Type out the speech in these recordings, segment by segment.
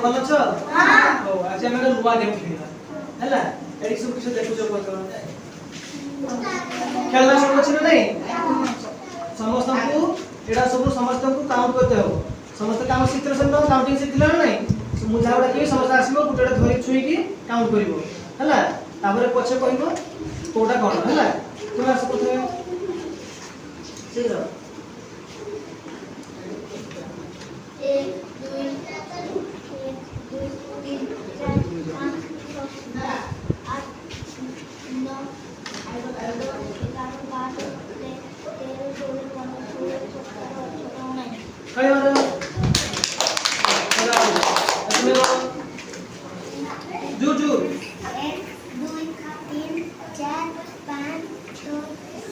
ଭଲ ଅଛ? ହଉ ଆଜି ଆମେ ଗୋଟେ ନୂଆ ଗେମ୍ ଖେଳିବା ହେଲା। ଏଠି ସବୁ କିଛି ଦେଖୁଛ ବର୍ତ୍ତମାନ ଖେଳନା ସବୁ ଅଛି ନା ନାହିଁ? ସମସ୍ତଙ୍କୁ ଏଟା ସବୁ ସମସ୍ତଙ୍କୁ କାଉଣ୍ଟ କରତେ ହେବ। ସମସ୍ତେ କାମ ଶିଖିଥିଲେ ନା କାଉଣ୍ଟିଂ ଶିଖିଥିଲେ ନା ନାହିଁ? ମୁଁ ଯାହା ଡାକିବି ସମସ୍ତେ ଆସିବ ଗୋଟେ ଗୋଟେ ଧରି ଛୁଇଁକି କାଉଣ୍ଟ କରିବ ହେଲା। ତାପରେ ପଛେ କହିବ କୋଉଟା କଣ ହେଲା। ତୁମେ ଆସ ପ୍ରଥମେ ଶୀଘ୍ର। 1 2 1 2 3 4 5 6 7 8 9 जूर जूर 1 2 3 4 5 6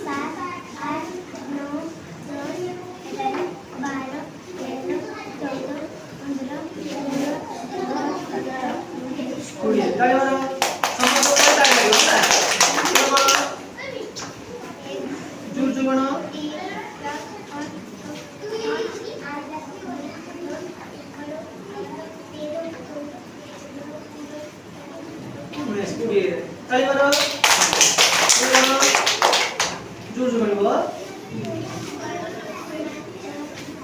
7 8 9 10 11 12 13 14 15 16 17 कोड़िए गाड़ी मारो समस्त को टाइम लगेगा ना जूर जूर बनो कोड़िए गाड़ी मारो जूर जूर बनो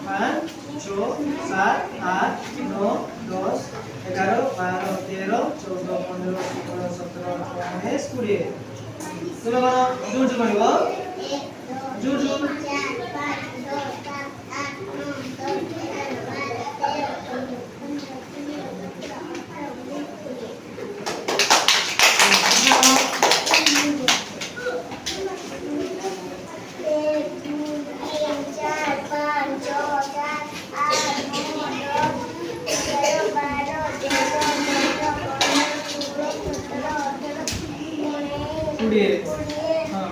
5 6 7 8 9 10 11 12 13 14 15 16 17 18 19 20 तुम कौन जूर जूर बनो जूर जूर 20 हाँ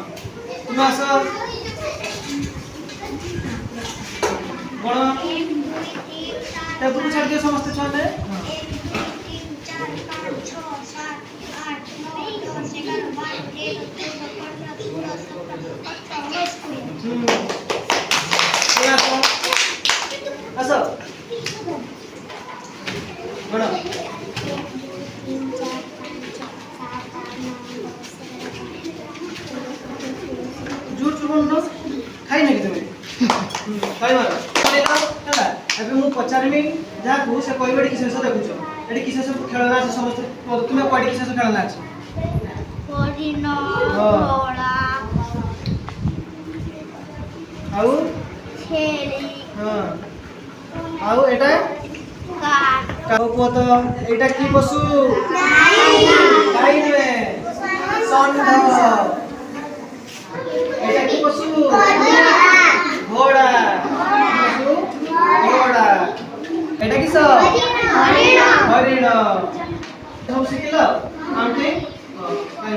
तुम आस कौन टेबुल छाड़ दियो समस्त छुआ ने 1 2 3 4 5 6 7 8 9 10 11 12 13 14 15 16 17 18 19 20 आस कौन जूर जूर बनो खाई नहीं तुम्हें खाई मारो ହେଲା ଏବେ ମୁଁ ପଚାରିବି ଯାହାକୁ ସେ କହିବେ ଏଠି କିସ ଦେଖୁଛ ଏଠି କିସ ସବୁ ଖେଳନା ଅଛି ସମସ୍ତେ ତୁମେ କୁଆଡେ କିସ ସବୁ ଖେଳନା ଅଛି ହରିଣ ଘୋଡ଼ା ଆଉ ଛେଳି ହଁ ଆଉ ଏଟା କାଉ କୁହ ତ ଏଇଟା କି ପଶୁ ଗାଈ ନୁହେଁ ଷଣ୍ଢ ଏଇଟା କି ପଶୁ ଘୋଡ଼ା ପଶୁ ଘୋଡ଼ା ଏଇଟା କିସ ହରିଣ ସବୁ ଶିଖିଲ କାଉଣ୍ଟିଂ ହଁ